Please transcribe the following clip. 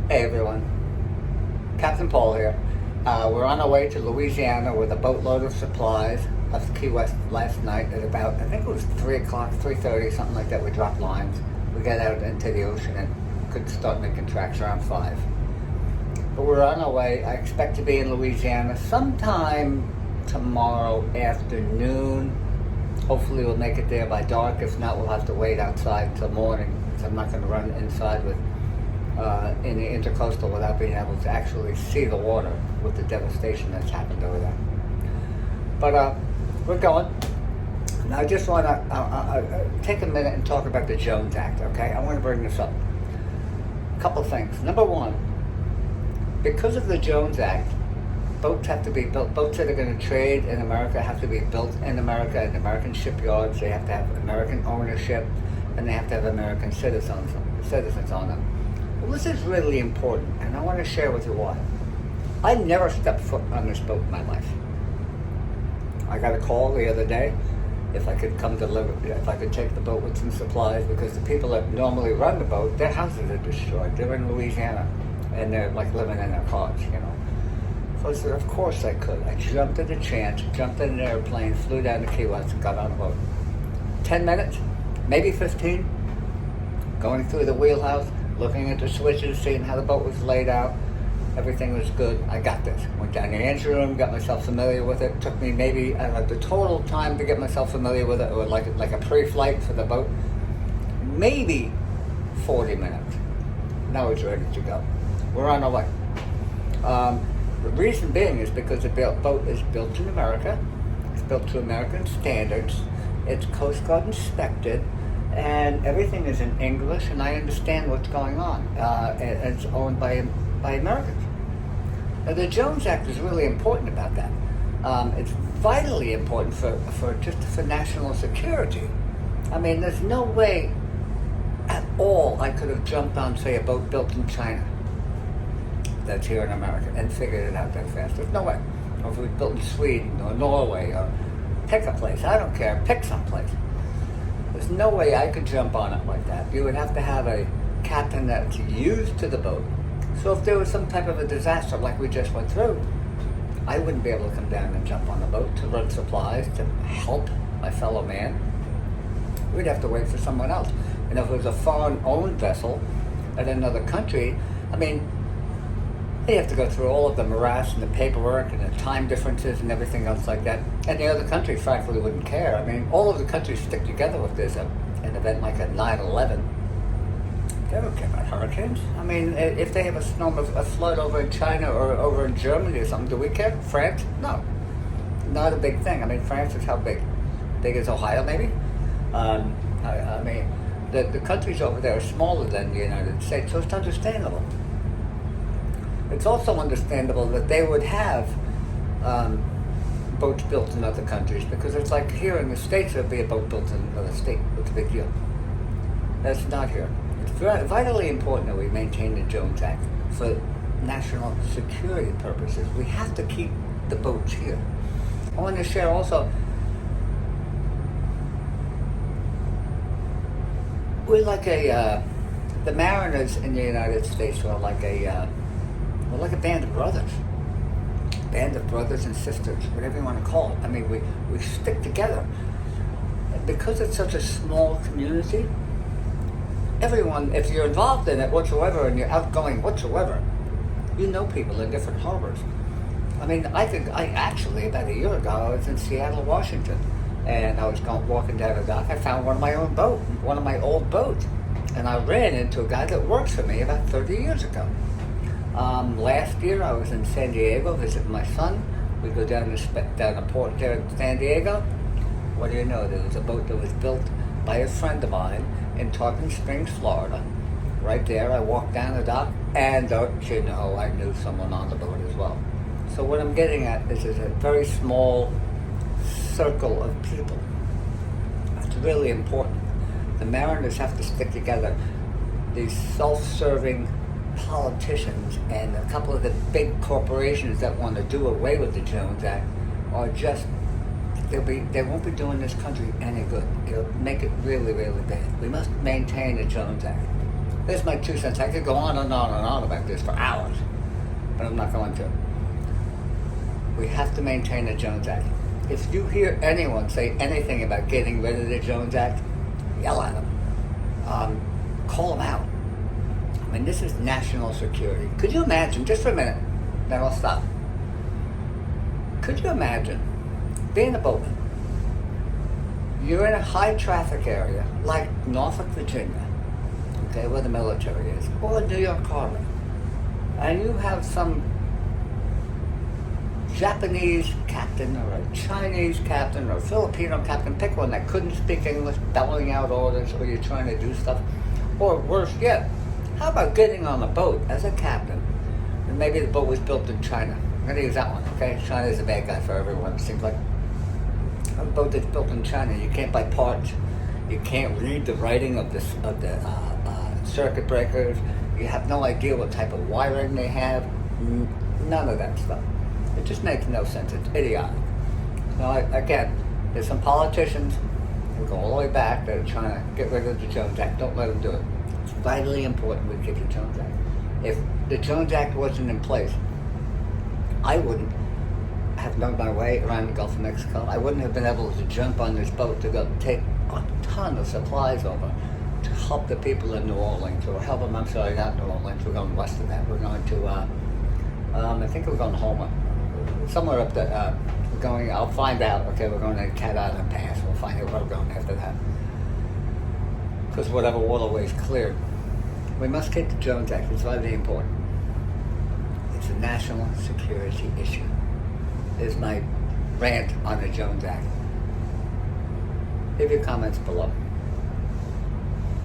Hey everyone, Captain Paul here. We're on our way to Louisiana with a boatload of supplies. Left Key West last night at about, I think it was 3 o'clock, 3:30, something like that. We dropped lines. We got out into the ocean and could start making tracks around 5. But we're on our way. I expect to be in Louisiana sometime tomorrow afternoon. Hopefully we'll make it there by dark. If not, we'll have to wait outside till morning, because I'm not going to run inside with in the intercoastal without being able to actually see the water with the devastation that's happened over there. But we're going. And I just want to take a minute and talk about the Jones Act, okay? I want to bring this up. A couple things. Number one, because of the Jones Act, boats have to be built. Boats that are going to trade in America have to be built in America, in American shipyards. They have to have American ownership, and they have to have American citizens on them. Well, this is really important, and I want to share with you why. I never stepped foot on this boat in my life. I got a call the other day if I could come deliver, if I could take the boat with some supplies, because the people that normally run the boat, their houses are destroyed. They're in Louisiana, and they're like living in their cars, you know. So I said, of course I could. I jumped at the chance, jumped in an airplane, flew down to Key West, and got on the boat. 10 minutes, maybe 15, going through the wheelhouse, looking at the switches, seeing how the boat was laid out. Everything was good. I got this. Went down the engine room, got myself familiar with it. Took me maybe the total time to get myself familiar with it, or like a pre-flight for the boat, maybe 40 minutes. Now it's ready to go. We're on our way. The reason being is because the boat is built in America. It's built to American standards. It's Coast Guard inspected. And everything is in English, and I understand what's going on. It's owned by Americans. Now, the Jones Act is really important about that. It's vitally important for national security. I mean, there's no way at all I could have jumped on, say, a boat built in China that's here in America and figured it out that fast. There's no way. Or if it was built in Sweden or Norway, or pick a place. I don't care. Pick some place. There's no way I could jump on it like that. You would have to have a captain that's used to the boat. So if there was some type of a disaster like we just went through, I wouldn't be able to come down and jump on the boat to run supplies, to help my fellow man. We'd have to wait for someone else. And if it was a foreign-owned vessel at another country, I mean, they have to go through all of the morass and the paperwork and the time differences and everything else like that. And the other country, frankly, wouldn't care. I mean, all of the countries stick together if there's an event like a 9/11. They don't care about hurricanes. I mean, if they have a flood over in China or over in Germany or something, do we care? France? No. Not a big thing. I mean, France is how big? Big as Ohio, maybe? I mean, the countries over there are smaller than the United States, so it's understandable. It's also understandable that they would have boats built in other countries, because it's like here in the States there'd be a boat built in another state. It's a big deal. That's not here. It's vitally important that we maintain the Jones Act for national security purposes. We have to keep the boats here. I want to share also, we're like the mariners in the United States are like we're like a band of brothers. Band of brothers and sisters, whatever you want to call it. I mean, we stick together. And because it's such a small community, everyone, if you're involved in it whatsoever and you're outgoing whatsoever, you know people in different harbors. I mean, I actually, about a year ago, I was in Seattle, Washington, and I was walking down the dock. I found one of my old boats, and I ran into a guy that works for me about 30 years ago. Last year I was in San Diego visiting my son. We go down the port there in San Diego. What do you know? There was a boat that was built by a friend of mine in Tarpon Springs, Florida. Right there, I walked down the dock, and don't you know, I knew someone on the boat as well. So what I'm getting at is a very small circle of people. It's really important. The mariners have to stick together. These self-serving politicians and a couple of the big corporations that want to do away with the Jones Act are just, they won't be doing this country any good. It'll make it really, really bad. We must maintain the Jones Act. There's my 2 cents. I could go on and on and on about this for hours, but I'm not going to. We have to maintain the Jones Act. If you hear anyone say anything about getting rid of the Jones Act, yell at them. Call them out. I mean, this is national security. Could you imagine, just for a minute, then I'll stop. Could you imagine being a boatman? You're in a high traffic area like Norfolk, Virginia, okay, where the military is, or New York Harbor, and you have some Japanese captain or a Chinese captain or a Filipino captain, pick one that couldn't speak English, bellowing out orders, or you're trying to do stuff. Or worse yet, how about getting on a boat as a captain, and maybe the boat was built in China. I'm going to use that one, okay? China's a bad guy for everyone, it seems like. A boat that's built in China, you can't buy parts, you can't read the writing of the circuit breakers, you have no idea what type of wiring they have, none of that stuff. It just makes no sense. It's idiotic. Now, again, there's some politicians who go all the way back that are trying to get rid of the Jones Act. Don't let them do it. It's vitally important we keep the Jones Act. If the Jones Act wasn't in place, I wouldn't have known my way around the Gulf of Mexico. I wouldn't have been able to jump on this boat to go take a ton of supplies over to help the people in New Orleans, or help them, I'm sorry, not New Orleans, we're going west of that. We're going to, I think we're going to Houma. Somewhere up there, we're going, I'll find out, okay, we're going to Cat Island Pass, we'll find out where we're going after that. Because whatever waterway's cleared, we must keep the Jones Act, it's vitally important. It's a national security issue. Is my rant on the Jones Act. Leave your comments below.